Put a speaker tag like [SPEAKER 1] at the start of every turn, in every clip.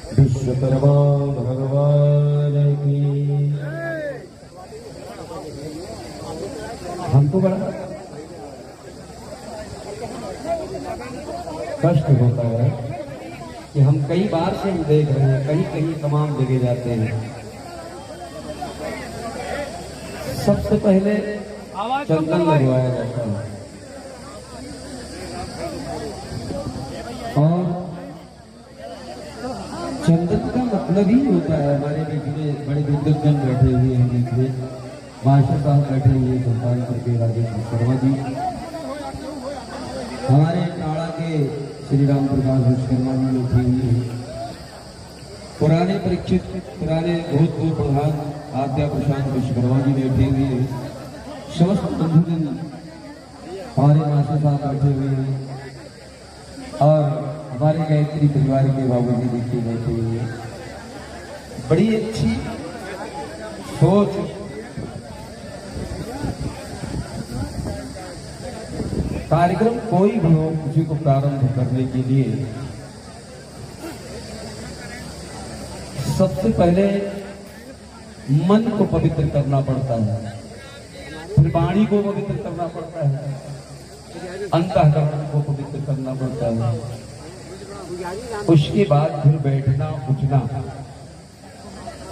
[SPEAKER 1] विश्वकर्मा भगवान की। हमको बड़ा कष्ट होता है कि हम कई बार से हम देख रहे हैं, कहीं कहीं तमाम जगह जाते हैं। सबसे पहले चंदन लगवाया जाता है और चंदन का मतलब ही होता है, हमारे बीच में बड़े बुजुर्गजन बैठे हुए हैं, बीच में मास्टर साहब बैठे हुए सुल्तानपुर के राजेश विश्वकर्मा जी, हमारे टाड़ा के श्री राम प्रकाश विश्वकर्मा जी बैठे हुए हैं, पुराने परीक्षित पुराने भूतपूर्व प्रधान आद्या प्रशांत विश्वकर्मा जी बैठे हुए हैं, समस्त बंधुजन हमारे मास्टर साहब बैठे हुए हैं और हमारे गायत्री परिवार के बाबूजी देखिए बैठे हुए हैं। बड़ी अच्छी सोच कार्यक्रम कोई भी हो, किसी को प्रारंभ करने के लिए सबसे पहले मन को पवित्र करना पड़ता है, फिर वाणी को पवित्र करना पड़ता है, अंतःकरण को पवित्र करना पड़ता है, उसके बाद फिर बैठना उठना।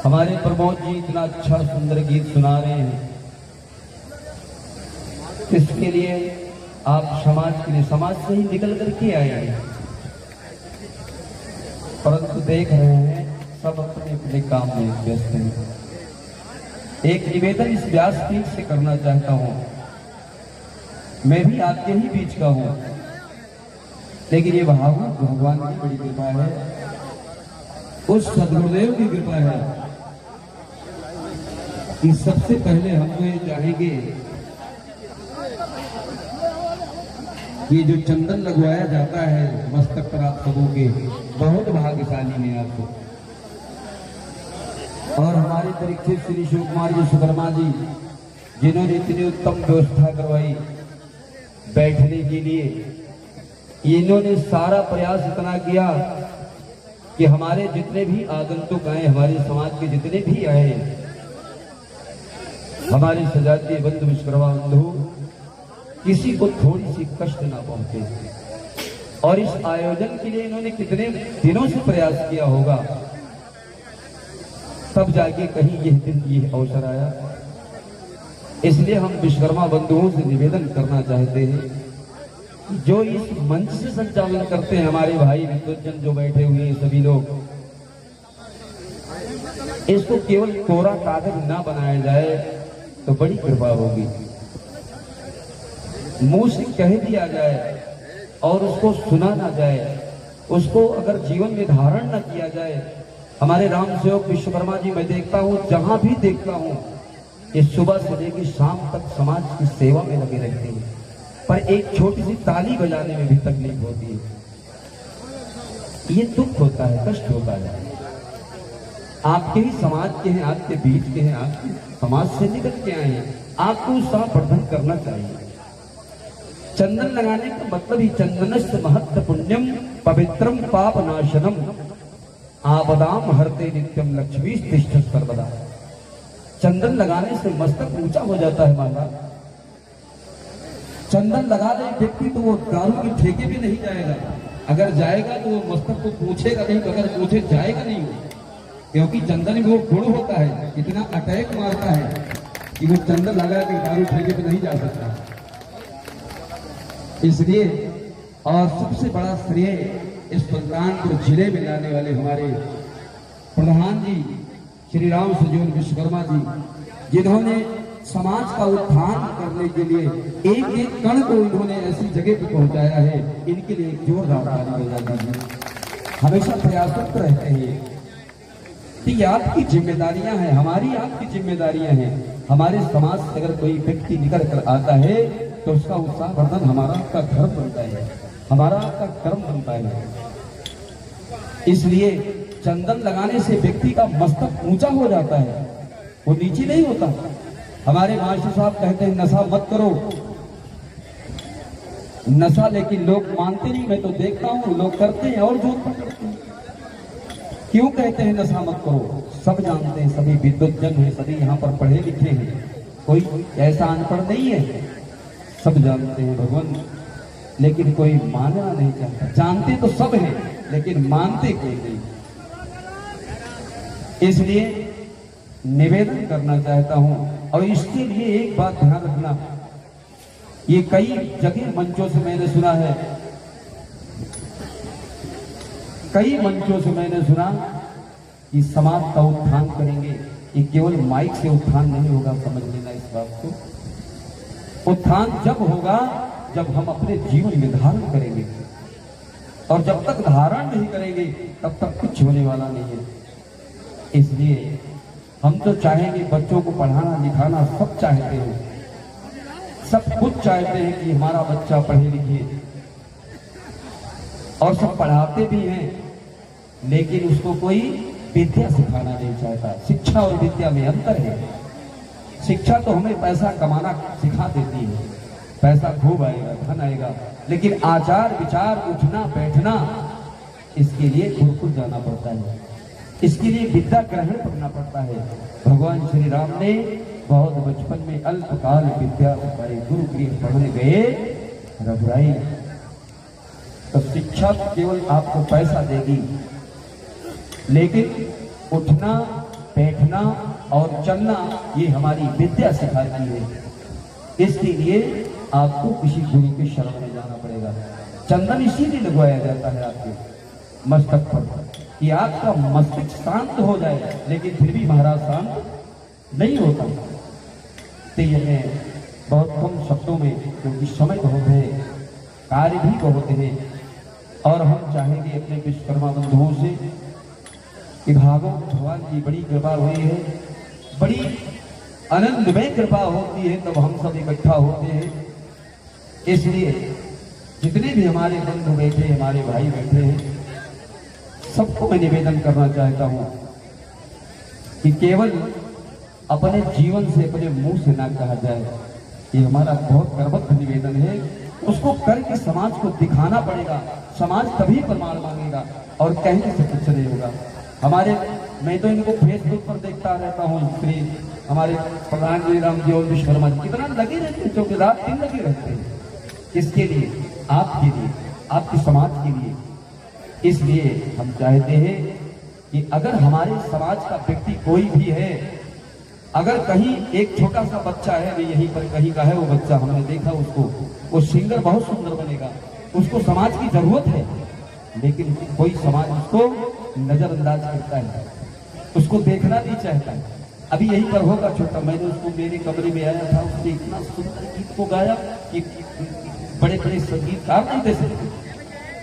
[SPEAKER 1] हमारे प्रमोद जी इतना अच्छा सुंदर गीत सुना रहे हैं, इसके लिए आप समाज के लिए समाज से ही निकल करके आए हैं, परंतु देख रहे हैं सब अपने अपने काम में व्यस्त हैं। एक निवेदन इस व्यासपीठ से करना चाहता हूं, मैं भी आपके ही बीच का हूं, लेकिन ये भावुक भगवान की बड़ी कृपा है, उस सदगुरुदेव की कृपा है कि सबसे पहले हम ये चाहेंगे ये जो चंदन लगवाया जाता है मस्तक पर आप सबों के, बहुत भाग्यशाली हैं आपको। और हमारे परीक्षित श्री शिव कुमार विश्वकर्मा जी जिन्होंने इतनी उत्तम व्यवस्था करवाई बैठने के लिए, इन्होंने सारा प्रयास इतना किया कि हमारे जितने भी आगंतुक आए, हमारे समाज के जितने भी आए, हमारे सजातीय बंधु विश्वकर्मा बंधु, किसी को थोड़ी सी कष्ट ना पहुंचे। और इस आयोजन के लिए इन्होंने कितने दिनों से प्रयास किया होगा, तब जाके कहीं यह दिन ये अवसर आया। इसलिए हम विश्वकर्मा बंधुओं से निवेदन करना चाहते हैं, जो इस मंच से संचालन करते हैं हमारे भाई विद्वजन जो बैठे हुए हैं सभी लोग, इसको केवल कोरा कागज ना बनाया जाए तो बड़ी कृपा होगी। मुंह से कह दिया जाए और उसको सुना ना जाए, उसको अगर जीवन में धारण न किया जाए। हमारे राम सेवक विश्वकर्मा जी मैं देखता हूँ, जहां भी देखता हूँ, ये सुबह से लेकर शाम तक समाज की सेवा में लगे रहते हैं, पर एक छोटी सी ताली बजाने में भी तकलीफ होती है। ये दुख होता है, कष्ट होता है। आपके ही समाज के हैं, आपके बीच के हैं, आपके समाज से निकल के आए हैं, आपको उत्साह वर्धन करना चाहिए। चंदन लगाने का मतलब ही चंदनस्य महत्व पुण्यम पवित्रम पाप नाशनम आपदाम हरते नित्यम लक्ष्मी तिष्ठ सर्वदा। चंदन लगाने से मस्तक ऊंचा हो जाता है महाराज। चंदन लगा दे व्यक्ति तो वो दारू के ठेके भी नहीं जाएगा, अगर जाएगा तो वो मस्तक को पूछेगा नहीं, अगर पूछे जाएगा नहीं वो, क्योंकि चंदन में वो गुण होता है, इतना अटैक मारता है कि वो चंदन लगा के दारू ठेके पे नहीं जा सकता। इसलिए और सबसे बड़ा श्रेय इस सुल्तानपुर जिले में लाने वाले हमारे प्रधान जी श्री राम सजोन विश्वकर्मा जी, जिन्होंने समाज का उत्थान करने के लिए एक एक कण को इन्होंने ऐसी जगह पर पहुंचाया है, इनके लिए एक जोरदार ताली बजा दीजिए। हमेशा प्रयासरत रहते हैं कि आपकी जिम्मेदारियां हैं, हमारी आपकी जिम्मेदारियां हैं। हमारे समाज से अगर कोई व्यक्ति निकल कर आता है तो उसका उत्साह वर्धन हमारा आपका धर्म बनता है, हमारा आपका कर्म बनता है। इसलिए चंदन लगाने से व्यक्ति का मस्तक ऊंचा हो जाता है, वो नीचे नहीं होता। हमारे मास्टर साहब कहते हैं नशा मत करो, नशा, लेकिन लोग मानते नहीं। मैं तो देखता हूँ लोग करते हैं और जो करते हैं। क्यों कहते हैं नशा मत करो? सब जानते हैं, सभी विद्वत जन हैं, सभी यहाँ पर पढ़े लिखे हैं, कोई ऐसा अनपढ़ नहीं है, सब जानते हैं भगवान, लेकिन कोई मानना नहीं चाहता। जानते तो सब हैं लेकिन मानते कोई नहीं। इसलिए निवेदन करना चाहता हूं, और इसके लिए एक बात ध्यान रखना, ये कई जगह मंचों से मैंने सुना है, कई मंचों से मैंने सुना कि समाज का उत्थान करेंगे। ये केवल माइक से उत्थान नहीं होगा, समझ लेना इस बात को। उत्थान जब होगा जब हम अपने जीवन में धारण करेंगे, और जब तक धारण नहीं करेंगे तब तक कुछ होने वाला नहीं है। इसलिए हम तो चाहेंगे, बच्चों को पढ़ाना लिखाना सब चाहते हैं, सब कुछ चाहते हैं कि हमारा बच्चा पढ़े लिखे, और सब पढ़ाते भी हैं, लेकिन उसको कोई विद्या सिखाना नहीं चाहता। शिक्षा और विद्या में अंतर है। शिक्षा तो हमें पैसा कमाना सिखा देती है, पैसा खूब आएगा, धन आएगा, लेकिन आचार विचार, उठना बैठना, इसके लिए गुरुकुल जाना पड़ता है, इसके लिए विद्या ग्रहण करना पड़ता है। भगवान श्री राम ने बहुत बचपन में अल्पकाल विद्या सिखाई, गुरु गृह पढ़ने गए रघुराई। तो शिक्षा केवल आपको पैसा देगी, लेकिन उठना बैठना और चलना ये हमारी विद्या सिखाती है। इसके लिए आपको किसी गुरु के शरण में जाना पड़ेगा। चंदन इसीलिए लगवाया जाता है आपके मस्तक पर कि आपका मस्तिष्क शांत हो जाए, लेकिन फिर भी महाराज शांत नहीं होता। तो यह बहुत कम शब्दों में, क्योंकि समय बहुत है, कार्य भी बहुत है, और हम चाहेंगे अपने विश्वकर्मा बंधुओं से कि भागवत भगवान की बड़ी कृपा हुई है, बड़ी आनंदमय कृपा होती है, तब हम सब इकट्ठा होते हैं। इसलिए जितने भी हमारे बंधु बैठे, हमारे भाई बैठे हैं, सबको मैं निवेदन करना चाहता हूं कि केवल अपने जीवन से, अपने मुंह से ना कहा जाए। ये हमारा बहुत गर्वक निवेदन है, उसको करके समाज को दिखाना पड़ेगा। समाज तभी प्रमाण मांगेगा, और कहने से कुछ नहीं होगा। हमारे, मैं तो इनको फेसबुक पर देखता रहता हूँ, श्री हमारे प्रधानमंत्री राम जी और विश्वकर्मा जी कितना लगे रहते हैं, क्योंकि रात दिन लगे रहते हैं। किसके लिए? आपके लिए, आपके समाज के लिए। इसलिए हम चाहते हैं कि अगर हमारे समाज का व्यक्ति कोई भी है, अगर कहीं एक छोटा सा बच्चा है, मैं यहीं पर कहीं का है वो बच्चा, हमने देखा उसको, वो सिंगर बहुत सुंदर बनेगा, उसको समाज की जरूरत है, लेकिन कोई समाज उसको नजरअंदाज करता है, उसको देखना नहीं चाहता है। अभी यहीं पर होगा छोटा, मैंने उसको मेरे कमरे में आया था, उसने इतना सुंदर गीत को गाया कि बड़े बड़े संगीतकार नहीं दे सकते,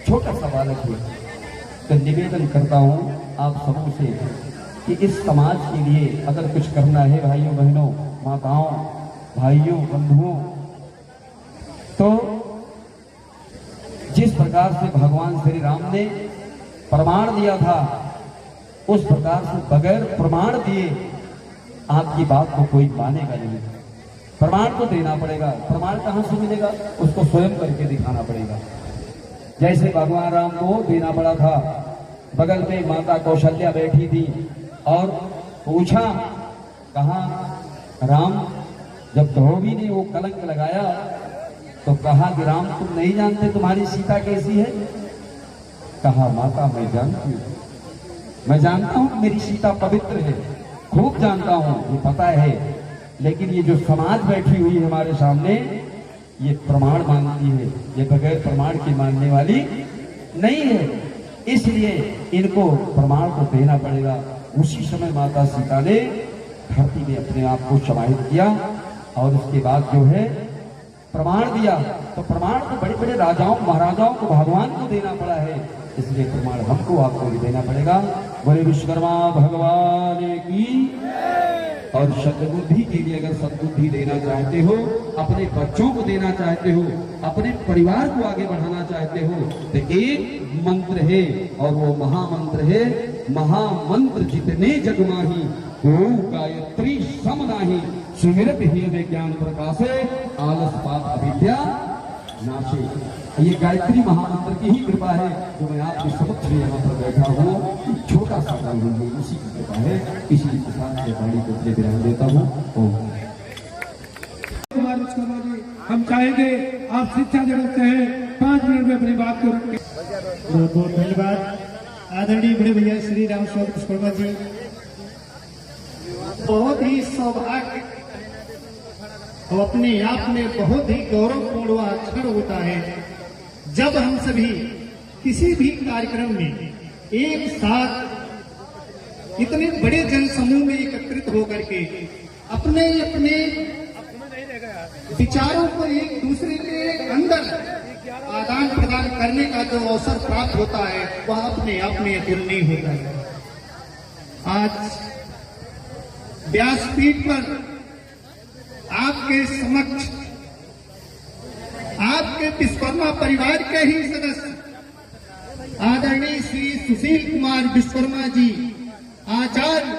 [SPEAKER 1] छोटा सा बालक है। तो निवेदन करता हूँ आप सबों से कि इस समाज के लिए अगर कुछ करना है, भाइयों बहनों, माताओं, भाइयों, बंधुओं, तो जिस प्रकार से भगवान श्री राम ने प्रमाण दिया था, उस प्रकार से बगैर प्रमाण दिए आपकी बात को कोई मानेगा नहीं। प्रमाण तो देना पड़ेगा। प्रमाण कहां से मिलेगा? उसको स्वयं करके दिखाना पड़ेगा। जैसे भगवान राम को देना पड़ा था, बगल में माता कौशल्या बैठी थी और पूछा, कहा राम, जब धोबी ने वो कलंक लगाया तो कहा कि राम तुम नहीं जानते तुम्हारी सीता कैसी है? कहा माता मैं जानती हूँ, मैं जानता हूँ मेरी सीता पवित्र है, खूब जानता हूँ, ये पता है, लेकिन ये जो समाज बैठी हुई है हमारे सामने, ये प्रमाण मांगती है, ये बगैर प्रमाण की मानने वाली नहीं है, इसलिए इनको प्रमाण को देना पड़ेगा। उसी समय माता सीता ने धरती में अपने आप को समाहित किया और उसके बाद जो है प्रमाण दिया। तो प्रमाण तो बड़े बड़े राजाओं महाराजाओं को, भगवान को देना पड़ा है, इसलिए प्रमाण हमको आपको भी देना पड़ेगा। बोले विश्वकर्मा भगवान की। और सद्बुद्धि के लिए अगर सद्बुद्धि देना चाहते हो, अपने बच्चों को देना चाहते हो, अपने परिवार को आगे बढ़ाना चाहते हो, तो एक मंत्र है और वो महामंत्र है, महामंत्र जितने जग माही ओम गायत्री सम नाही, सुमिरत हृदय ज्ञान प्रकाशे आलस पाप अविद्या नाचे। ये गायत्री महामंत्र की ही कृपा है जो मैं आपके समक्ष में यहाँ पर बैठा हूँ। छोटा सा गान है, उसी की कृपा है। इसी के साथ मैं वाणी को विराम देता हूँ।
[SPEAKER 2] कुमार विश्वकर्मा जी, हम चाहेंगे आप शिक्षा जगत से हैं, 5 मिनट में अपनी बात को रखें।
[SPEAKER 3] बहुत बहुत धन्यवाद आदरणीय बड़े भैया श्री राम स्वरूप विश्वकर्मा जी। बहुत ही सौभाग्य और अपने आप में बहुत ही गौरवपूर्ण व क्षण होता है जब हम सभी किसी भी कार्यक्रम में एक साथ इतने बड़े जन समूह में एकत्रित होकर के अपने अपने विचारों को एक दूसरे के अंदर आदान प्रदान करने का जो अवसर प्राप्त होता है वह अपने आप में अतुलनीय होता है। आज व्यासपीठ पर आपके समक्ष आपके विश्वकर्मा परिवार के ही सदस्य आदरणीय श्री सुशील कुमार विश्वकर्मा जी आचार्य,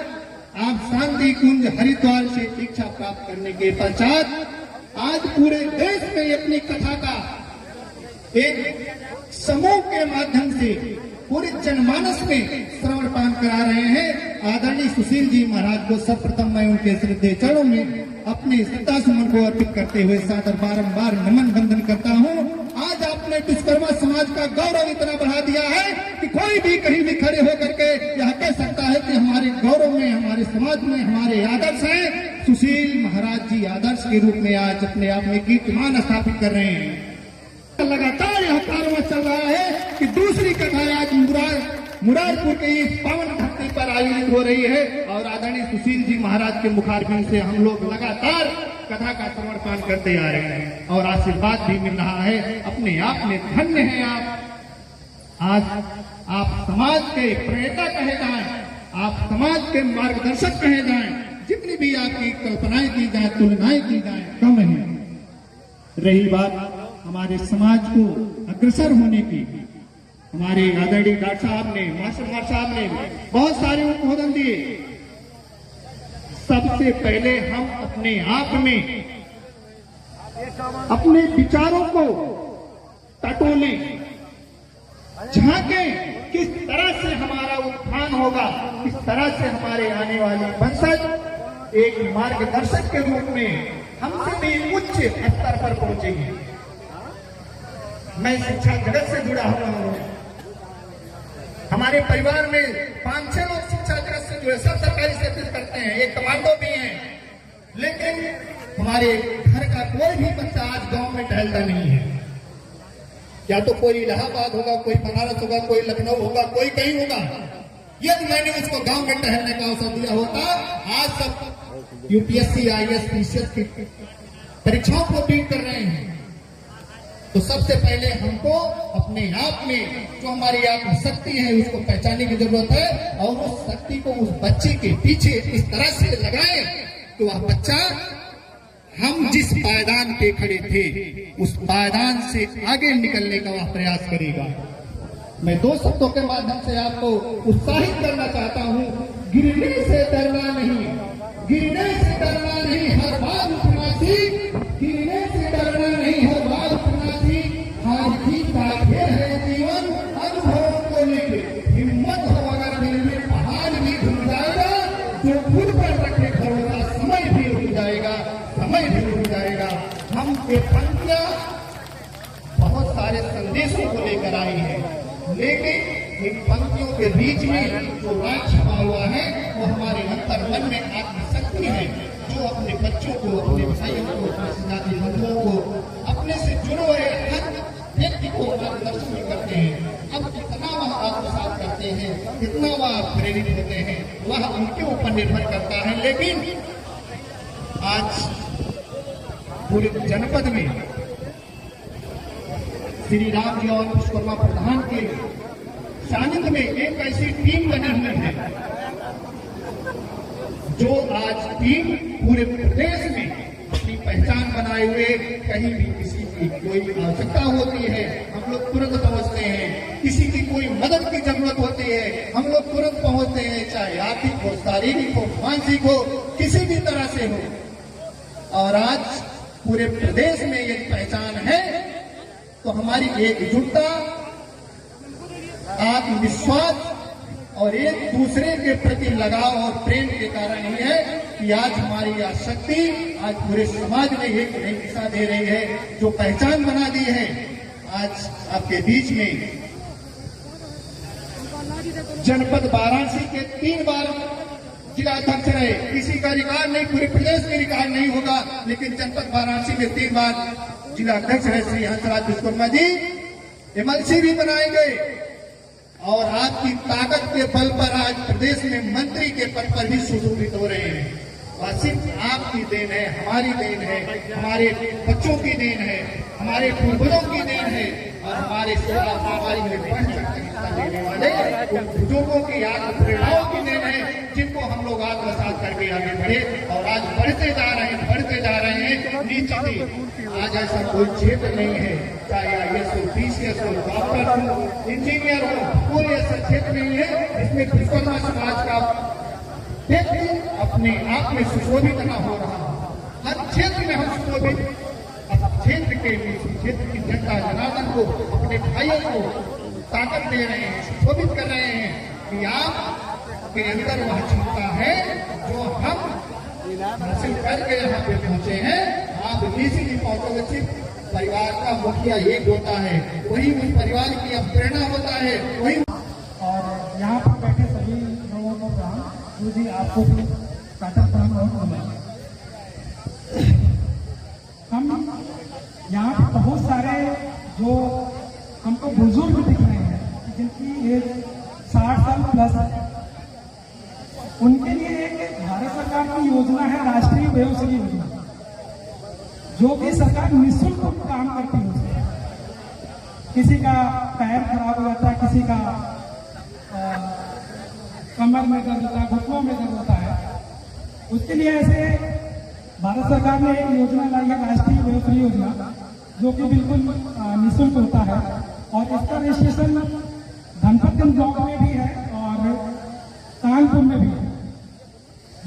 [SPEAKER 3] आप शांति कुंज हरिद्वार से दीक्षा प्राप्त करने के पश्चात आज पूरे देश में अपनी कथा का एक समूह के माध्यम से पूरे जनमानस में श्रवण पान करा रहे हैं। आदरणीय सुशील जी महाराज को सर्वप्रथम मैं उनके श्रद्धेय चरणों में अपने श्रद्धा सुमन को अर्पित करते हुए सादर बारंबार नमन वंदन करता हूँ। आज आपने विश्वकर्मा समाज का गौरव इतना बढ़ा दिया है कि कोई भी कहीं भी खड़े होकर के यह कह सकता है कि हमारे गौरव में, हमारे समाज में हमारे आदर्श हैं। सुशील महाराज जी आदर्श के रूप में आज अपने आप में कीर्तिमान स्थापित कर रहे हैं। लगातार यह कारवां चल रहा है कि दूसरी कथा आज मुरारपुर के इस पावन धरती पर आयोजित हो रही है और आदरणीय सुशील जी महाराज के मुखारबिंद से हम लोग लगातार कथा का श्रवण पान करते आ रहे हैं और आशीर्वाद भी मिल रहा है। अपने आप में धन्य है आप। आज आप समाज के प्रेरता कहे जाएं, आप समाज के मार्गदर्शक कहे जाएं, जितनी भी आपकी कल्पनाएं की जाए, तुलनाएं की जाए, कम है। रही बात हमारे समाज को अग्रसर होने की, हमारे आदरणीय डॉक्टर साहब ने, मास्टर साहब ने बहुत सारे उद्बोधन दिए। सबसे पहले हम अपने आप में अपने विचारों को टटोलें, झांकें, किस तरह से हमारा उत्थान होगा, किस तरह से हमारे आने वाले वंशज एक मार्गदर्शक के रूप में हमसे भी उच्च स्तर पर पहुंचेंगे। मैं शिक्षा जगत से जुड़ा हुआ हूं। हमारे परिवार में 5-6 लोग शिक्षा जगत से जुड़े, सब सरकारी सर्विस करते हैं, एक कमांडो भी हैं, लेकिन हमारे घर का कोई भी बच्चा आज गांव में टहलता नहीं है। या तो कोई इलाहाबाद होगा, कोई बनारस होगा, कोई लखनऊ होगा, कोई कहीं होगा। यदि मैंने उसको गांव में टहलने का अवसर दिया होता, आज सब यूपीएससी, आईएएस, पीसीएस की परीक्षाओं को बीट कर रहे हैं। तो सबसे पहले हमको अपने आप में जो हमारी आत्मशक्ति है उसको पहचानने की जरूरत है और उस शक्ति को उस बच्चे के पीछे इस तरह से लगाएं कि वह बच्चा हम जिस पायदान पे खड़े थे उस पायदान से आगे निकलने का वह प्रयास करेगा। मैं 2 शब्दों के माध्यम से आपको उत्साहित करना चाहता हूँ। गिरने से डरना नहीं, गिरने से डरना नहीं, हर बार उठना सीख। गिरने से डरना नहीं, हर बार उठना सीख। हार जीत का खेल है जीवन, अनुभव को लेके हिम्मत हो अगर दिल में, पहाड़ भी घूम जाएगा। जो खुद पर रखे भरोसा, समय भी रुक जाएगा, समय भी रुक जाएगा। हम ये पंक्तियां बहुत सारे संदेशों को लेकर आई है, लेकिन इन पंक्तियों के बीच में जो राग छपा हुआ है वो हमारे अंतर मन में आत्मशक्ति है, जो अपने बच्चों को, अपने भाइयों को, अपने साथी बंधुओं को, अपने से जुड़े हुए हर व्यक्ति को मार्गदर्शन करते हैं। अब कितना वह आत्मसात करते हैं, कितना वह प्रेरित होते हैं, वह उनके ऊपर निर्भर करता है। लेकिन आज पूरे जनपद में श्री राम जी और विश्वकर्मा प्रधान के सानिध्य में एक ऐसी टीम बनी हुई है जो आज टीम पूरे प्रदेश में अपनी पहचान बनाए हुए, कहीं भी किसी की कोई आवश्यकता होती है हम लोग तुरंत पहुंचते हैं, किसी की कोई मदद की जरूरत होती है हम लोग तुरंत पहुंचते हैं, चाहे आर्थिक हो, शारीरिक हो, मानसिक हो, किसी भी तरह से हो। और आज पूरे प्रदेश में एक पहचान है तो हमारी एकजुटता, आत्मविश्वास और एक दूसरे के प्रति लगाव और प्रेम के कारण ही है कि आज हमारी यह शक्ति आज पूरे समाज में एक नई दिशा दे रही है, जो पहचान बना दी है। आज आपके बीच में जनपद वाराणसी के 3 बार जिला अध्यक्ष रहे, किसी का रिकॉर्ड नहीं, पूरे प्रदेश में रिकॉर्ड नहीं होगा, लेकिन जनपद वाराणसी में 3 बार जिला अध्यक्ष रहे श्री हंसराज विश्वकर्मा जी। एमएलसी भी बनाए गए और आपकी ताकत के बल पर आज प्रदेश में मंत्री के पद पर भी सुशोभित हो रहे हैं। और सिर्फ आपकी देन है, हमारी देन है, हमारे बच्चों की देन है, हमारे पूर्वजों की देन है और हमारे समाज में बढ़ चढ़कर हिस्सा लेने वाले उन बुजुर्गों की आत्म प्रेरणाओं की देन है, जिनको हम लोग आत्मसात करके आगे बढ़े और आज बढ़ते जा रहे हैं नीचे थी। आज ऐसा कोई क्षेत्र नहीं है, चाहे IAS हो, PCS हो, डॉक्टर हो, इंजीनियर हो, कोई ऐसा क्षेत्र नहीं है जिसमें विश्वकर्मा समाज का व्यक्ति अपने आप में सुशोभित न हो रहा हो। हर क्षेत्र में हम सुशोभित क्षेत्र के क्षेत्र की जनता जनार्दन को, अपने भाइयों को ताकत दे रहे हैं, सुशोभित कर रहे हैं कि आप के अंदर वह क्षमता है जो हम हासिल करके यहाँ पे पहुंचे हैं। आप इजीली पहुंचोगे। सिर्फ परिवार का मुखिया एक होता है, वही उस परिवार की अब प्रेरणा होता है, वही।
[SPEAKER 2] और यहाँ पर बैठे सभी लोगों को प्रणाम। गुरु जी आपको भी काटा प्रणाम और नमन। हम यहाँ पे बहुत सारे जो हमको बुजुर्ग दिख रहे हैं जिनकी एज 60 साल प्लस है, उनके लिए एक भारत सरकार की योजना है राष्ट्रीय वयोश्री योजना, जो कि सरकार निःशुल्क काम करती है उसमें। किसी का पैर खराब हो जाता है, किसी का कमर में दर्द होता है, घुटनों में दर्द होता है, उसके लिए ऐसे भारत सरकार ने एक योजना लाई है राष्ट्रीय वयोश्री योजना, जो कि बिल्कुल निःशुल्क होता है। और इसका रजिस्ट्रेशन धनपतगंज ब्लॉक में भी है और कानपुर में भी है।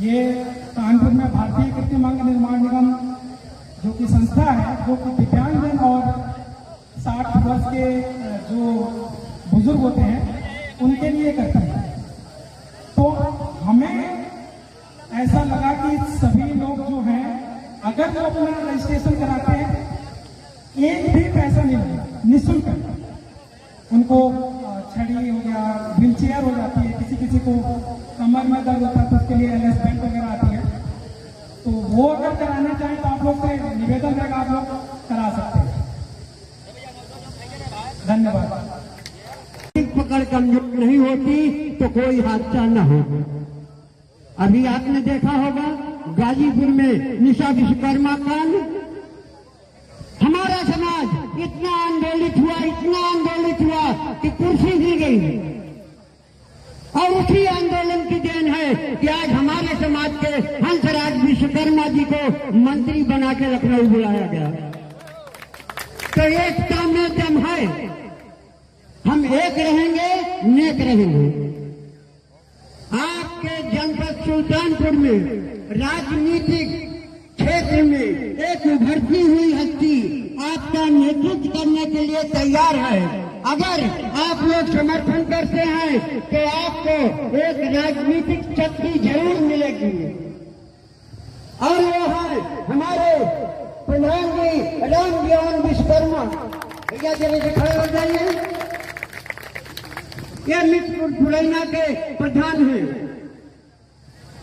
[SPEAKER 2] ये कानपुर में भारतीय कृत्रिमांग निर्माण निगम जो कि संस्था है, जो कि दिव्यांगजन और 60 वर्ष के जो बुजुर्ग होते हैं उनके लिए करता है। तो हमें ऐसा लगा कि सभी लोग जो हैं, अगर वो अपना रजिस्ट्रेशन कराते हैं, एक भी पैसा नहीं लगेगा, निःशुल्क है। उनको छड़ी हो गया, व्हील चेयर हो जाती है, किसी किसी को कमर में दर्द होता है तो उसके लिए LS बैंड वगैरह आती है, तो वो अगर कराना चाहें तो आप लोग से निवेदन रहेगा, आप लोग करा सकते हैं। धन्यवाद।
[SPEAKER 4] पकड़ कमजोर नहीं होती तो कोई हादसा न हो। अभी आपने देखा होगा गाजीपुर में निशा विश्वकर्मा कांड, हमारा समाज इतना आंदोलित हुआ कि कुर्सी दी गई। और उसी आंदोलन की देन है कि आज हमारे समाज के हंसराज विश्वकर्मा जी को मंत्री बना के लखनऊ बुलाया गया। तो एकता में दम है, हम एक रहेंगे, नेक रहेंगे। आपके जनपद सुल्तानपुर में राजनीतिक क्षेत्र में एक उभरती हुई हस्ती आपका नेतृत्व करने के लिए तैयार है। अगर आप लोग समर्थन करते हैं तो आपको एक राजनीतिक शक्ति जरूर मिलेगी, और वो है हमारे प्रधान जी रामजीवन विश्वकर्मा। भैया जरा से खड़े हो जाइए। ये मित्रपुर फुलैना के प्रधान हैं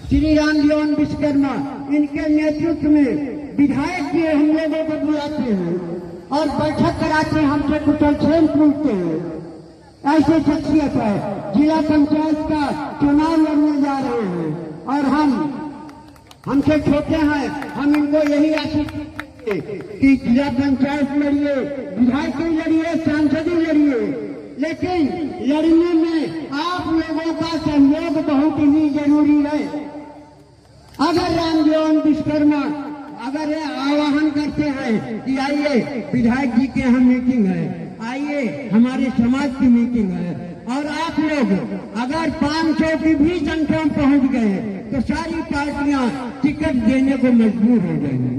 [SPEAKER 4] श्री रामजीवन विश्वकर्मा। इनके नेतृत्व में विधायक भी हम लोगों को बुलाते हैं और बैठक कराते हैं, हमसे कुशलक्षेम पूछते हैं। ऐसी शख्सियत है। जिला पंचायत का चुनाव लड़ने जा रहे हैं और हमसे छोटे हैं, हम इनको यही आशीष कि जिला पंचायत लड़िए, विधायक लड़िए, सांसद लड़िए, लेकिन लड़ने में आप लोगों का सहयोग बहुत ही जरूरी है। अगर रामजीवन विश्वकर्मा अगर ये आह्वान करते हैं कि आइए विधायक जी के यहाँ मीटिंग है, आइए हमारे समाज की मीटिंग है, और आप लोग अगर 500 की भी संख्या में पहुंच गए तो सारी पार्टियां टिकट देने को मजबूर हो जाएंगी।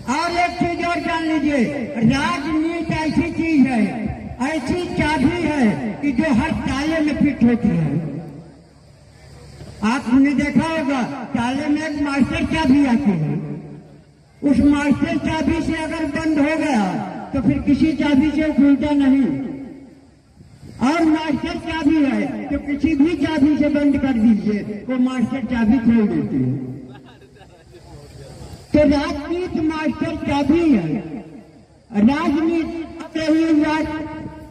[SPEAKER 4] और एक चीज और जान लीजिए, राजनीति ऐसी चीज है, ऐसी चाबी है कि जो हर ताले में फिट होती है। आपने देखा होगा ताले में एक मास्टर चाबी आती है, उस मास्टर चाबी से अगर बंद हो गया तो फिर किसी चाबी से खुलता नहीं, और मास्टर चाबी है तो किसी भी चाबी से बंद कर दीजिए वो मास्टर चाबी खोल देती है। तो राजनीति मास्टर चाबी है। राजनीति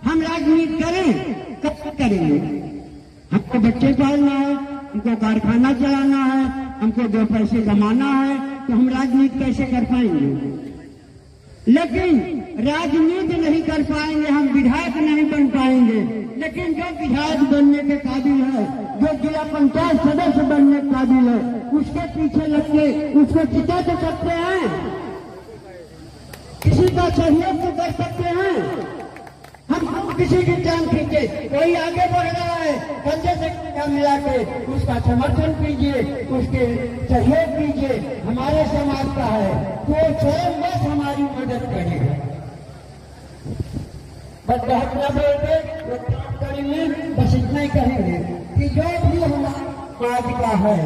[SPEAKER 4] हम राजनीति करें, कब करेंगे? हमको बच्चे पालना है, हमको कारखाना चलाना है, हमको 2 पैसे कमाना है, तो हम राजनीति कैसे कर पाएंगे? लेकिन राजनीति नहीं कर पाएंगे, हम विधायक नहीं बन पाएंगे। लेकिन जो विधायक बनने के काबिल है, जो जिला पंचायत सदस्य बनने के काबिल है, उसके पीछे लग के उसको जिता तो सकते हैं, किसी का सहयोग तो कर सकते हैं। हम किसी की टांग खींचे, कोई आगे बढ़ रहा है, कंधे से कंधा मिला के उसका समर्थन कीजिए, उसके सहयोग कीजिए। हमारे समाज का है तो स्वयं बस हमारी मदद करेगा। बस बहुत न बोलते वो काम करेंगे, बस इतना ही कहेंगे कि जो भी हमारे समाज का है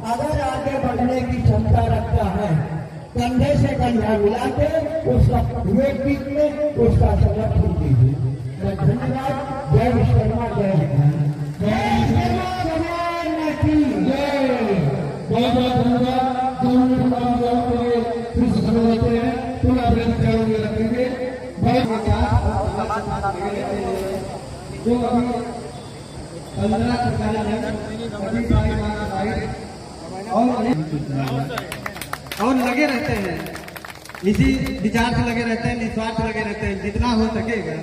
[SPEAKER 4] अगर आगे बढ़ने की क्षमता रखता है, कंधे से कंधा मिला के उसका विवेक कीजिए, उसका समर्थन कीजिए। धन्यवाद। जय विश्वकर्मा, जय विश्वकर्मा भगवान की जय।
[SPEAKER 5] बहुत बहुत धन्यवाद। 2 मिनट फिर से समय देते हैं, पूरा प्रेस करेंगे रखेंगे। जो अभी 15 और लगे रहते हैं, इसी विचार से लगे रहते हैं, निस्वार्थ लगे रहते हैं। जितना हो सकेगा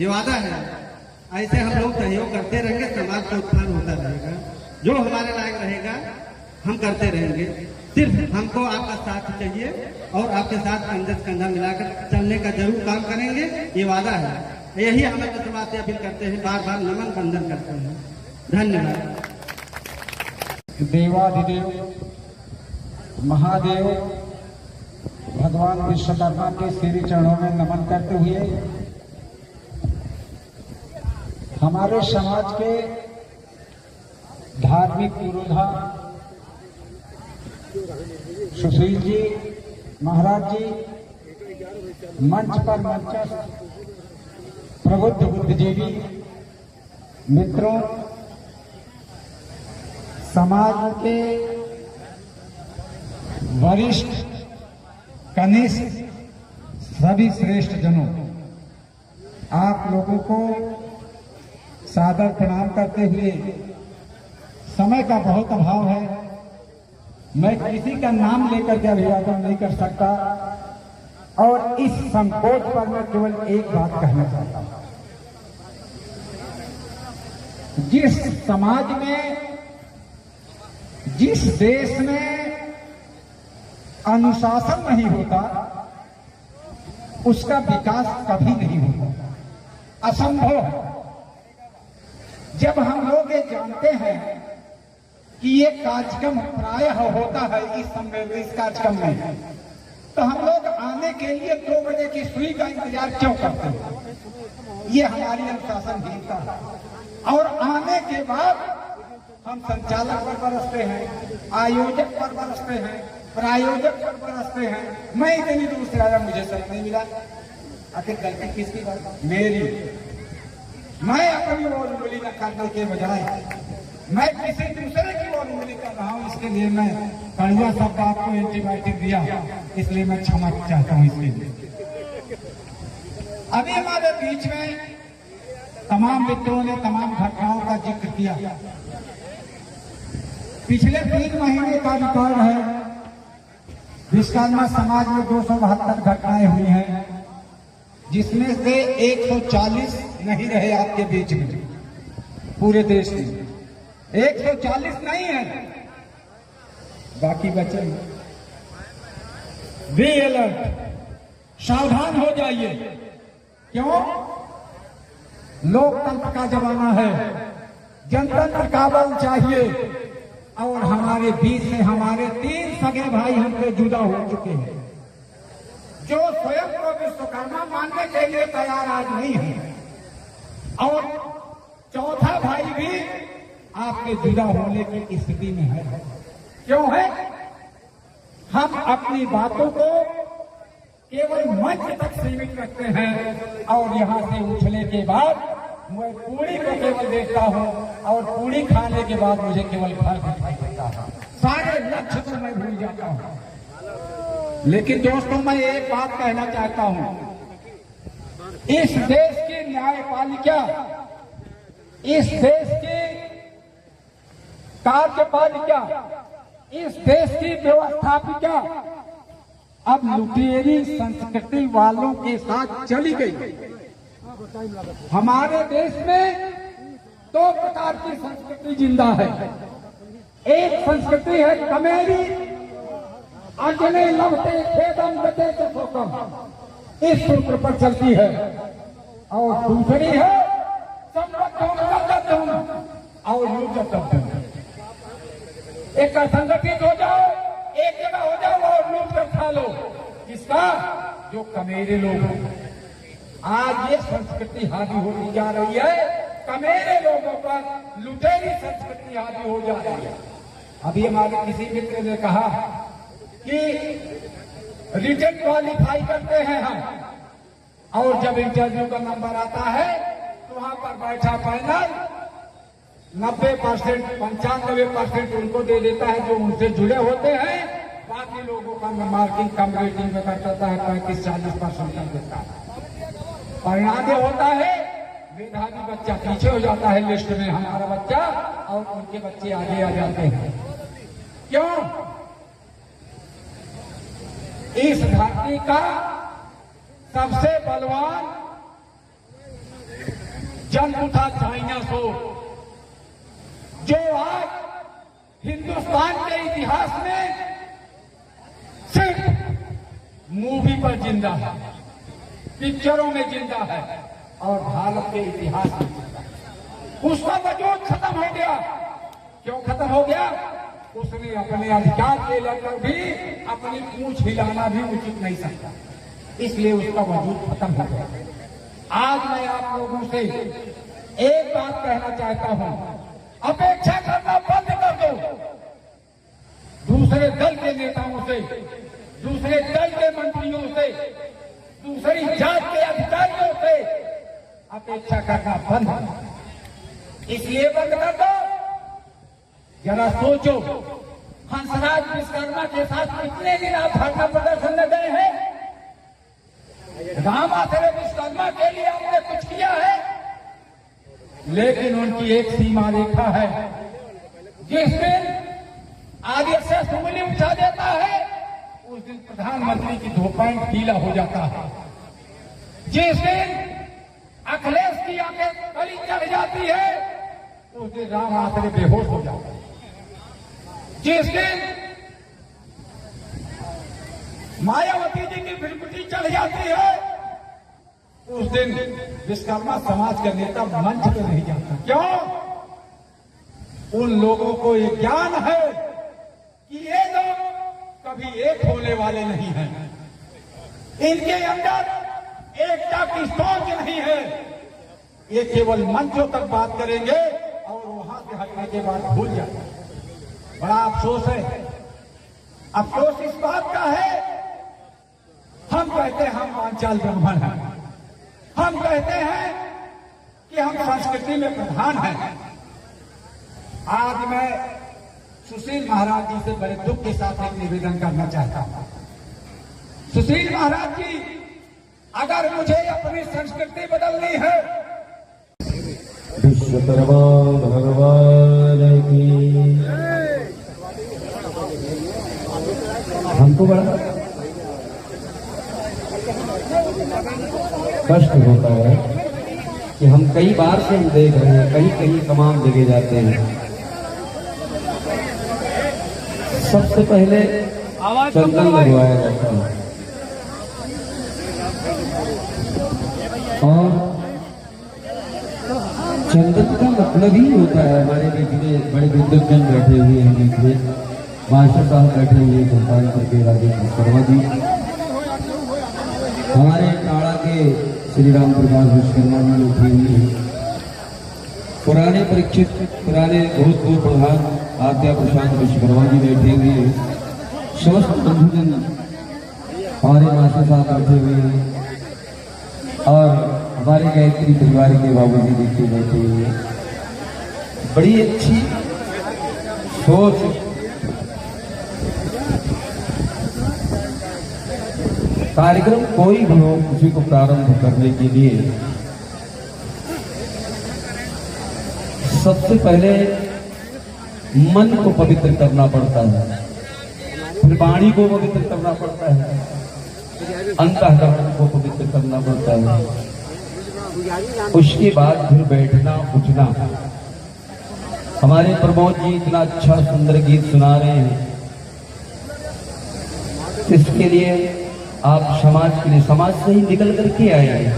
[SPEAKER 5] ये वादा है, ऐसे हम लोग सहयोग करते रहेंगे, समाज का उत्थान होता रहेगा। जो हमारे लायक रहेगा हम करते रहेंगे। सिर्फ हमको आपका साथ चाहिए और आपके साथ कंधे से कंधा मिलाकर चलने का जरूर काम करेंगे, ये वादा है। यही हम अपने समाज से अपील करते हैं, बार बार नमन बंदन करते हैं। धन्यवाद।
[SPEAKER 6] देवाधिदेव महादेव भगवान विश्वकर्मा के श्री चरणों में नमन करते हुए हमारे समाज के धार्मिक पुरोधा सुशील जी महाराज जी, मंच पर मंचस्थ प्रबुद्ध बुद्धिजीवी मित्रों, समाज के वरिष्ठ कनिष्ठ सभी श्रेष्ठ जनों, आप लोगों को सादर प्रणाम करते हुए, समय का बहुत अभाव है, मैं किसी का नाम लेकर के अभिवादन नहीं कर सकता और इस संकोच पर मैं केवल एक बात कहना चाहता हूं। जिस समाज में, जिस देश में अनुशासन नहीं होता उसका विकास कभी नहीं होता, असंभव। जब हम लोग ये जानते हैं कि ये कार्यक्रम प्रायः होता है इस कार्यक्रम में, तो हम लोग आने के लिए 2 बजे की सुई का इंतजार क्यों करते हैं? ये हमारी अनुशासनहीनता है। और आने के बाद हम संचालक पर बरसते हैं, आयोजक पर बरसते हैं, प्रायोजक पर बरसते हैं। मैं इतनी दूर से आया, मुझे सही नहीं मिला। आखिर गलती किसकी बात? मेरी। मैं अपनी ओर उंगली न करने के बजाय मैं किसी दूसरे की ओर उंगली कर रहा हूं, इसके लिए मैं कड़वा शब्द आपको एंटीबायोटिक दिया, इसलिए मैं क्षमा चाहता हूं इसके लिए। अभी हमारे बीच में तमाम मित्रों ने तमाम घटनाओं का जिक्र किया। पिछले 3 महीने का रिकॉर्ड है, विश्वकर्मा समाज में 272 घटनाएं हुई हैं, जिसमें से 140 नहीं रहे आपके बीच में। पूरे देश में 140 नहीं है, बाकी बचे। बी अलर्ट, सावधान हो जाइए। क्यों? लोकतंत्र का जमाना है, जनतंत्र का बल चाहिए। और हमारे बीच से हमारे 3 सगे भाई हमसे जुदा हो चुके हैं। जो स्वयं को विश्वकर्मा मानने के लिए तैयार आज नहीं है, और चौथा भाई भी आपके जुदा होने की स्थिति में है। क्यों है? हम अपनी बातों को केवल मंच तक सीमित रखते हैं और यहाँ से उछले के बाद मैं पूरी को केवल देखता हूँ और पूरी खाने के बाद मुझे केवल फल दिखाई देता है। सारे लक्ष्य को मैं भूल जाता हूँ। लेकिन दोस्तों, मैं एक बात कहना चाहता हूँ, इस देश की न्यायपालिका, इस देश की कार्यपालिका, इस देश की व्यवस्थापिका अब लुटेरी संस्कृति वालों के साथ चली गई। हमारे देश में दो प्रकार की संस्कृति जिंदा है। एक संस्कृति है कमेरी, अग्नि लवते खेदम गते चोकम, इस सूत्र पर चलती है, और दूसरी है संबद्धम और युद्धम। एक संगठित हो जाओ, एक जगह हो जाओ और लूट कर खा लो। किसका? जो कमेरे लोग। आज ये संस्कृति हावी होती जा रही है, कमेरे लोगों पर लुटेरी संस्कृति हावी हो जा रही है। अभी हमारे किसी मित्र ने कहा कि रिटन क्वालिफाई करते हैं हम, और जब इंटरव्यू का नंबर आता है तो वहां पर बैठा पैनल 90%, 95% उनको दे देता है जो उनसे जुड़े होते हैं। बाकी लोगों का मार्किंग कम रेटिंग में कर देता है, 35-40% कर देता है। परिणाम ये होता है मेधावी बच्चा पीछे हो जाता है लिस्ट में, हमारा बच्चा, और उनके बच्चे आगे आ जाते हैं। क्यों? इस धरती का सबसे बलवान जन्म था चाइना सो, जो आज हिंदुस्तान के इतिहास में सिर्फ मूवी पर जिंदा है, पिक्चरों में जिंदा है, और भारत के इतिहास में जिंदा है। उसका वजूद खत्म हो गया। क्यों खत्म हो गया? उसने अपने अधिकार के लेकर भी अपनी पूंछ हिलाना भी उचित नहीं समझा, इसलिए उसका वजूद खत्म हो गया। आज मैं आप लोगों से एक बात कहना चाहता हूं, अपेक्षा करना बंद कर दो। दूसरे दल के नेताओं से, दूसरे दल के मंत्रियों से, दूसरी जात के अधिकारियों से अपेक्षा करना बंद कर। इसलिए बंद कर दो, जरा सोचो, हंसराज विश्वकर्मा के साथ कितने दिन आप धरना प्रदर्शन में गए हैं? रामाश्रय विश्वकर्मा के लिए आपने कुछ किया है? लेकिन उनकी एक सीमा रेखा है, जिस दिन आरएसएस उंगली उठा देता है उस दिन प्रधानमंत्री की 2 पॉइंट ढीला हो जाता है। जिस दिन अखिलेश की आंखें कली चढ़ जाती है उस दिन रामाश्रय बेहोश हो जाता है। जिस दिन मायावती जी की फिरकुटी चढ़ जाती है उस दिन विश्वकर्मा समाज का नेता मंच पे नहीं जाता। क्यों? उन लोगों को ये ज्ञान है कि ये लोग कभी एक होने वाले नहीं हैं, इनके अंदर एकता की सोच नहीं है। ये केवल मंचों तक बात करेंगे और वहां से हटने के बाद भूल जाएंगे। बड़ा अफसोस है। अफसोस इस बात का है, हम कहते हैं हम पांचाल ब्राह्मण हैं, हम कहते हैं कि हम संस्कृति में प्रधान हैं। आज मैं सुशील महाराज जी से बड़े दुख के साथ एक निवेदन करना चाहता हूं। सुशील महाराज जी, अगर मुझे अपनी संस्कृति बदलनी है,
[SPEAKER 1] विश्वकर्मा भगवान की, हमको बड़ा कष्ट होता है कि हम कई बार से हम देख रहे हैं, कहीं कहीं तमाम जगह जाते हैं, सबसे पहले चंदन लगवाया जाता है और चंदन का मतलब ही होता है, हमारे बीच में बड़े विद्वजन बैठे हुए हैं, बीच में मास्टर साहब बैठे हुए सुल्तानपुर के राजेश विश्वकर्मा जी, हमारे टाड़ा के श्री राम प्रकाश विश्वकर्मा जी उठे हुए हैं। पुराने परीक्षित पुराने भूतपूर्व प्रधान आद्या प्रशांत विश्वकर्मा जी बैठे हुए हैं। समस्त बंधुजन हमारे मास्टर साहब बैठे हुए हैं और हमारे गायत्री परिवार के बाबूजी देखिए बैठे हुए हैं। बड़ी अच्छी सोच कार्यक्रम कोई भी हो किसी को प्रारंभ करने के लिए सबसे पहले मन को पवित्र करना पड़ता है, फिर वाणी को पवित्र करना पड़ता है, अंतःकरण को पवित्र करना पड़ता है, उसके बाद फिर बैठना उठना। हमारे प्रमोद जी इतना अच्छा सुंदर गीत सुना रहे हैं, इसके लिए आप समाज के लिए समाज से ही निकल करके आए हैं,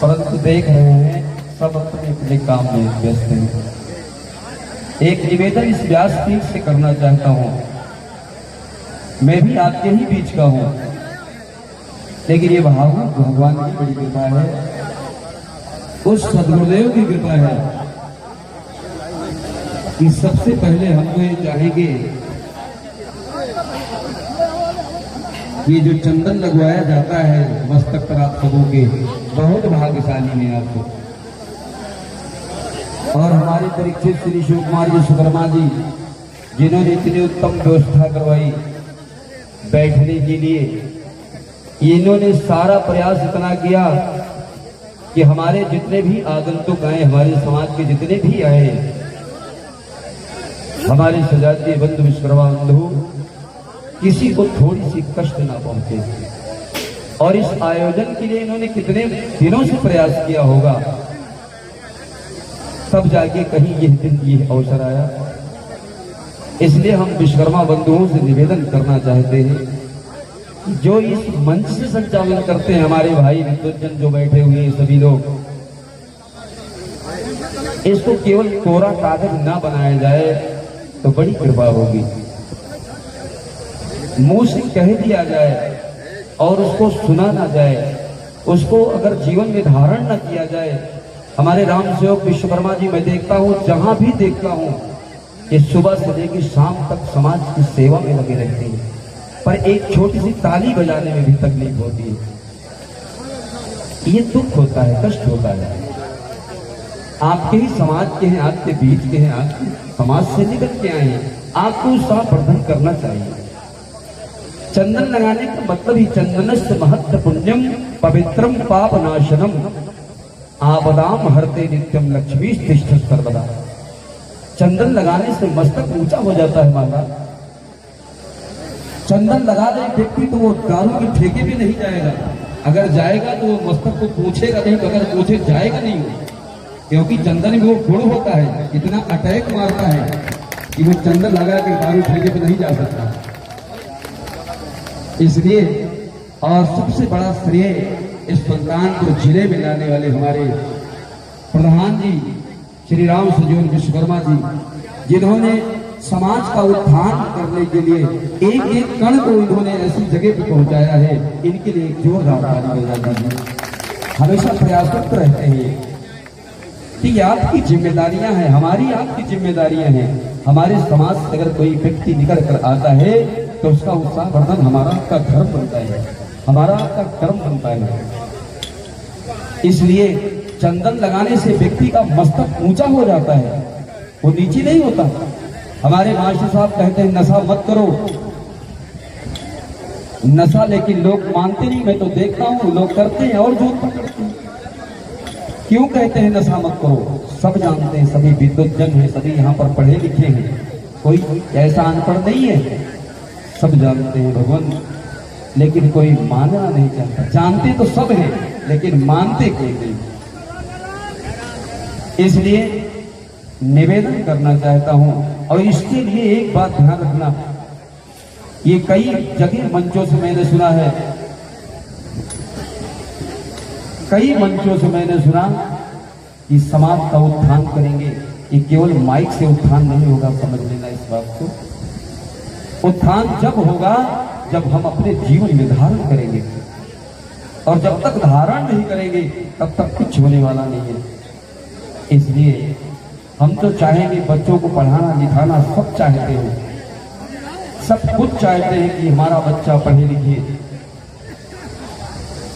[SPEAKER 1] परंतु देख रहे हैं सब अपने अपने काम में व्यस्त हैं। एक निवेदन इस व्यासपीठ से करना चाहता हूं, मैं भी आपके ही बीच का हूं, लेकिन ये भावना भगवान की बड़ी कृपा है, उस सदगुरुदेव की कृपा है कि सबसे पहले हम तो ये चाहेंगे ये जो चंदन लगवाया जाता है मस्तक पर आप सबों के, बहुत भाग्यशाली हैं आपको। और हमारे परीक्षित श्री शिव कुमार विश्वकर्मा जी जिन्होंने इतनी उत्तम व्यवस्था करवाई बैठने के लिए, इन्होंने सारा प्रयास इतना किया कि हमारे जितने भी आगंतुक आए, हमारे समाज के जितने भी आए, हमारे सजातीय बंधु विश्वकर्मा बंधु किसी को थोड़ी सी कष्ट ना पहुंचे। और इस आयोजन के लिए इन्होंने कितने दिनों से प्रयास किया होगा, तब जाके कहीं यह दिन ये अवसर आया। इसलिए हम विश्वकर्मा बंधुओं से निवेदन करना चाहते हैं कि जो इस मंच से संचालन करते हैं हमारे भाई विद्वजन जो बैठे हुए हैं सभी लोग, इसको केवल कोरा कागज ना बनाया जाए तो बड़ी कृपा होगी। मुंह से कह दिया जाए और उसको सुना ना जाए, उसको अगर जीवन में धारण न किया जाए। हमारे राम सेवक विश्वकर्मा जी मैं देखता हूँ, जहां भी देखता हूँ, ये सुबह से लेकर शाम तक समाज की सेवा में लगे रहते हैं, पर एक छोटी सी ताली बजाने में भी तकलीफ होती है। ये दुख होता है, कष्ट होता है। आपके ही समाज के हैं, आपके बीच के हैं, आपके समाज से निकल के आए हैं, आपको उसका वर्धन करना चाहिए। चंदन लगाने का मतलब ही चंदनस्य महत्व पुण्यम पवित्रम पाप नाशनम आपदाम हरते नित्यम लक्ष्मी तिष्ठ सर्वदा। चंदन लगाने से मस्तक ऊंचा हो जाता है माता। चंदन लगा दे व्यक्ति तो वो दारू के ठेके भी नहीं जाएगा, अगर जाएगा तो वो मस्तक को पूछेगा नहीं, अगर पूछे जाएगा नहीं, क्योंकि चंदन में वो गुण होता है, इतना अटैक मारता है कि वो चंदन लगा के दारू ठेके पे नहीं जा सकता। इसलिए और सबसे बड़ा श्रेय इस सुल्तानपुर जिले में लाने वाले हमारे प्रधान जी श्री राम सजोन विश्वकर्मा जी, जिन्होंने समाज का उत्थान करने के लिए एक एक कण को इन्होंने ऐसी जगह पर पहुंचाया है, इनके लिए एक जोरदार ताली बजा दीजिए। हमेशा प्रयासरत रहते हैं कि आपकी जिम्मेदारियां हैं, हमारी आपकी जिम्मेदारियां हैं। हमारे समाज से अगर कोई व्यक्ति निकल कर आता है तो उसका उत्साहवर्धन हमारा आपका धर्म बनता है, हमारा आपका कर्म बनता है। इसलिए चंदन लगाने से व्यक्ति का मस्तक ऊंचा हो जाता है, वो नीचे नहीं होता। हमारे मास्टर साहब कहते हैं नशा मत करो, नशा, लेकिन लोग मानते नहीं। मैं तो देखता हूँ लोग करते हैं और जोर पकड़ते हैं। क्यों कहते हैं नशा मत करो? सब जानते हैं, सभी विद्वजन हैं, सभी यहाँ पर पढ़े लिखे हैं, कोई ऐसा अनपढ़ नहीं है, सब जानते हैं भगवान, लेकिन कोई मानना नहीं चाहता। जानते तो सब हैं लेकिन मानते कोई नहीं। इसलिए निवेदन करना चाहता हूं, और इसके लिए एक बात ध्यान रखना, ये कई जगह मंचों से मैंने सुना है, कई मंचों से मैंने सुना कि समाज का उत्थान करेंगे। ये केवल माइक से उत्थान नहीं होगा, समझ लेना इस बात को। उत्थान जब होगा जब हम अपने जीवन में धारण करेंगे, और जब तक धारण नहीं करेंगे तब तक कुछ होने वाला नहीं है। इसलिए हम तो चाहेंगे, बच्चों को पढ़ाना लिखाना सब चाहते हैं, सब कुछ चाहते हैं कि हमारा बच्चा पढ़े लिखे,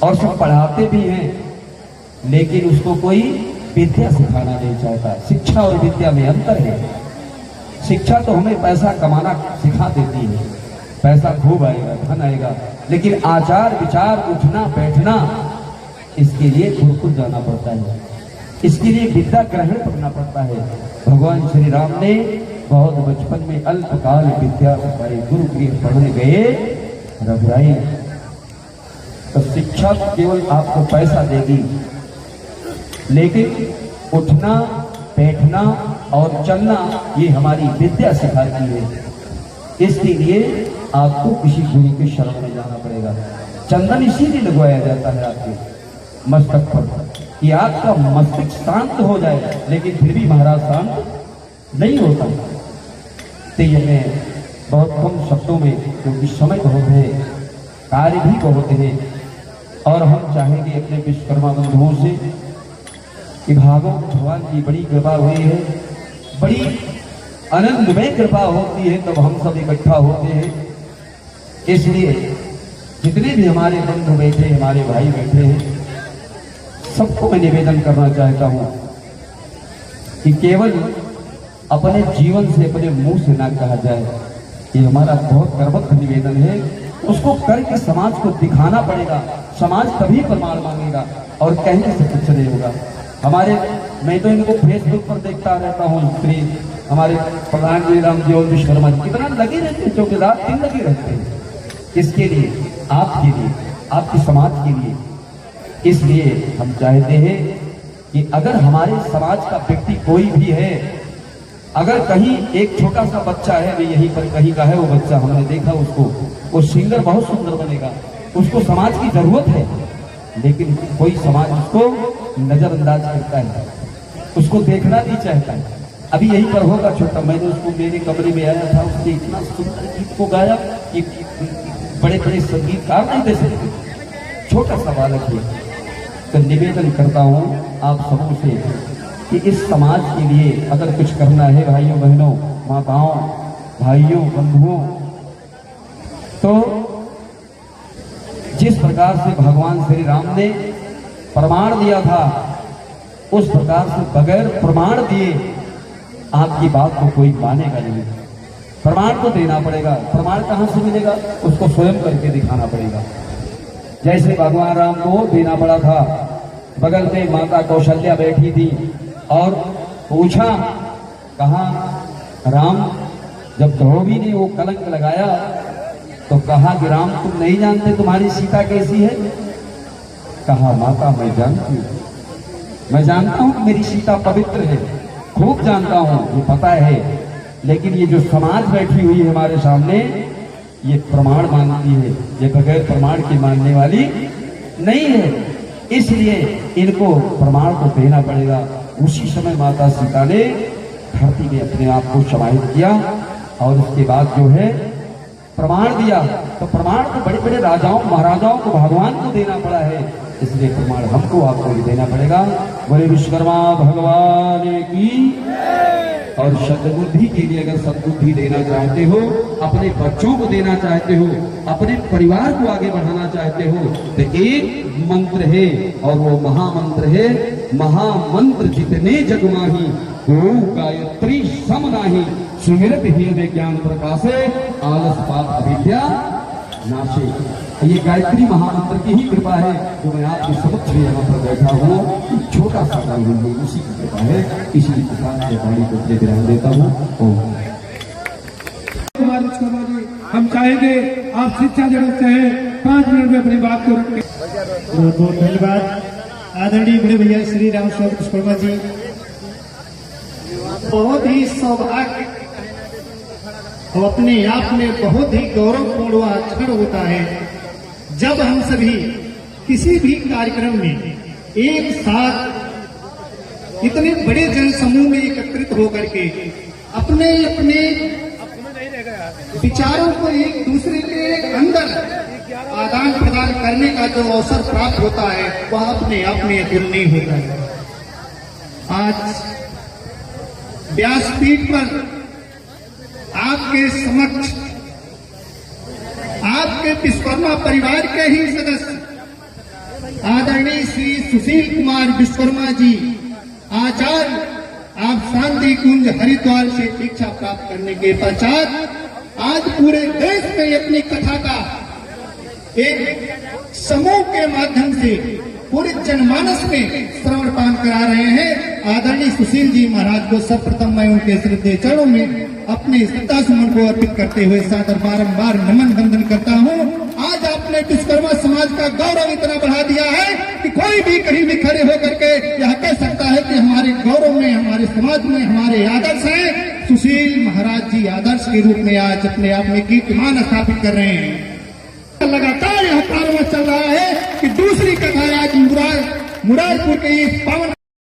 [SPEAKER 1] और सब पढ़ाते भी हैं, लेकिन उसको कोई विद्या सिखाना नहीं चाहता। शिक्षा और विद्या में अंतर है। शिक्षा तो हमें पैसा कमाना सिखा देती है, पैसा खूब आएगा, धन आएगा, लेकिन आचार विचार, उठना बैठना, इसके लिए गुरुकुल जाना पड़ता है, इसके लिए विद्या ग्रहण करना पड़ता है। भगवान श्री राम ने बहुत बचपन में अल्पकाल विद्या सिखाई, गुरुगृह पढ़ने गए रघुराई। तो शिक्षा केवल आपको पैसा देगी, लेकिन उठना बैठना और चलना ये हमारी विद्या सिखाती है। इसके लिए आपको किसी गुरु के शरण में जाना पड़ेगा। चंदन इसीलिए लगवाया जाता है आपके मस्तक पर कि आपका मस्तिष्क शांत हो जाए, लेकिन फिर भी महाराज शांत नहीं होता। तो ये मैं बहुत कम शब्दों में, क्योंकि समय बहुत है, कार्य भी बहुत है, और हम चाहेंगे अपने विश्वकर्मा बंधुओं से कि भागवत भगवान की बड़ी कृपा हुई है, बड़ी आनंदमय कृपा होती है, तब हम सब इकट्ठा होते हैं। इसलिए जितने भी हमारे बंधु बैठे, हमारे भाई बैठे हैं, सबको मैं निवेदन करना चाहता हूं कि केवल अपने जीवन से, अपने मुंह से ना कहा जाए। ये हमारा बहुत गर्वक निवेदन है, उसको करके समाज को दिखाना पड़ेगा। समाज तभी प्रमाण मांगेगा, और कहने से कुछ नहीं होगा। मैं तो इनको फेसबुक पर देखता रहता हूँ, श्री हमारे प्रधान जी राम जी और विश्वकर्मा जी कितना लगे रहते हैं, चौके रात दिन लगे रहते हैं, इसके लिए, आपके लिए, आपके समाज के लिए। इसलिए हम चाहते हैं कि अगर हमारे समाज का व्यक्ति कोई भी है, अगर कहीं एक छोटा सा बच्चा है, वे यहीं पर कहीं का है वो बच्चा, हमने देखा उसको, वो सिंगर बहुत सुंदर बनेगा, उसको समाज की जरूरत है, लेकिन कोई समाज उसको नजरअंदाज करता है, उसको देखना नहीं चाहता है। अभी यहीं पर होगा छोटा, मैंने उसको मेरे कमरे में आया था, उसने इतना सुंदर गीत को गाया कि बड़े बड़े संगीतकार नहीं दे सकते, छोटा सा बालक है। तो निवेदन करता हूँ आप सबों से कि इस समाज के लिए अगर कुछ करना है, भाइयों बहनों, माताओं, भाइयों, बंधुओं, तो जिस प्रकार से भगवान श्री राम ने प्रमाण दिया था, उस प्रकार से बगैर प्रमाण दिए आपकी बात को कोई मानेगा नहीं। प्रमाण तो देना पड़ेगा। प्रमाण कहां से मिलेगा? उसको स्वयं करके दिखाना पड़ेगा। जैसे भगवान राम को देना पड़ा था, बगल में माता कौशल्या बैठी थी और पूछा, कहा राम, जब धोबी ने वो कलंक लगाया तो कहा कि राम तुम नहीं जानते तुम्हारी सीता कैसी है? कहा माता मैं जानती हूँ, मैं जानता हूँ मेरी सीता पवित्र है, खूब जानता हूँ, ये पता है, लेकिन ये जो समाज बैठी हुई है हमारे सामने, ये प्रमाण मांगती है, ये बगैर प्रमाण की मानने वाली नहीं है, इसलिए इनको प्रमाण को देना पड़ेगा। उसी समय माता सीता ने धरती में अपने आप को समाहित किया और उसके बाद जो है प्रमाण दिया। तो प्रमाण तो बड़े बड़े राजाओं महाराजाओं को भगवान को देना पड़ा है, इसलिए प्रमाण हमको आपको भी देना पड़ेगा। बोले विश्वकर्मा भगवान की। और सद्बुद्धि के लिए अगर सद्बुद्धि देना चाहते हो, अपने बच्चों को देना चाहते हो, अपने परिवार को आगे बढ़ाना चाहते हो, तो एक मंत्र है और वो महामंत्र है, महामंत्र जितने जग माही ओम गायत्री सम नाही, सुमिरत हृदय ज्ञान प्रकाशे आलस पाप अविद्या नाशे। ये गायत्री महामंत्र की ही कृपा है जो मैं आपके समक्ष यहाँ पर बैठा हूँ, छोटा सा काम है, उसी की कृपा है। इसी के साथ मैं वाणी को विराम देता हूँ।
[SPEAKER 2] हम चाहेंगे आप शिक्षा देना चाहे 5 मिनट में अपनी बात को रखें।
[SPEAKER 7] बहुत बहुत धन्यवाद आदरणीय बड़े भैया श्री राम स्वरूप विश्वकर्मा जी। बहुत ही सौभाग्य और अपने आप में बहुत ही गौरवपूर्ण क्षण होता है जब हम सभी किसी भी कार्यक्रम में एक साथ इतने बड़े जन समूह में एकत्रित होकर के अपने अपने विचारों को एक दूसरे के अंदर आदान प्रदान करने का जो अवसर प्राप्त होता है वह अपने आप में अतुलनीय होता है। आज व्यासपीठ पर आपके समक्ष आपके विश्वकर्मा परिवार के ही सदस्य आदरणीय श्री सुशील कुमार विश्वकर्मा जी आचार्य आप शांति कुंज हरिद्वार से दीक्षा प्राप्त करने के पश्चात आज पूरे देश में अपनी कथा का एक समूह के माध्यम से पूरे जनमानस में श्रवण पान करा रहे हैं। आदरणीय सुशील जी महाराज को सर्वप्रथम मैं उनके श्रद्धेय चरणों में अपने श्रद्धा सुमन को अर्पित करते हुए सादर बारंबार नमन वंदन करता हूँ। आज आपने विश्वकर्मा समाज का गौरव इतना बढ़ा दिया है कि कोई भी कहीं भी खड़े होकर के यह कह सकता है कि हमारे गौरव में, हमारे समाज में हमारे आदर्श हैं। सुशील महाराज जी आदर्श के रूप में आज अपने आप में कीर्तिमान स्थापित कर रहे हैं। लगातार यह कार्य चल रहा है कि दूसरी कथा आज मुरारपुर के इस पावन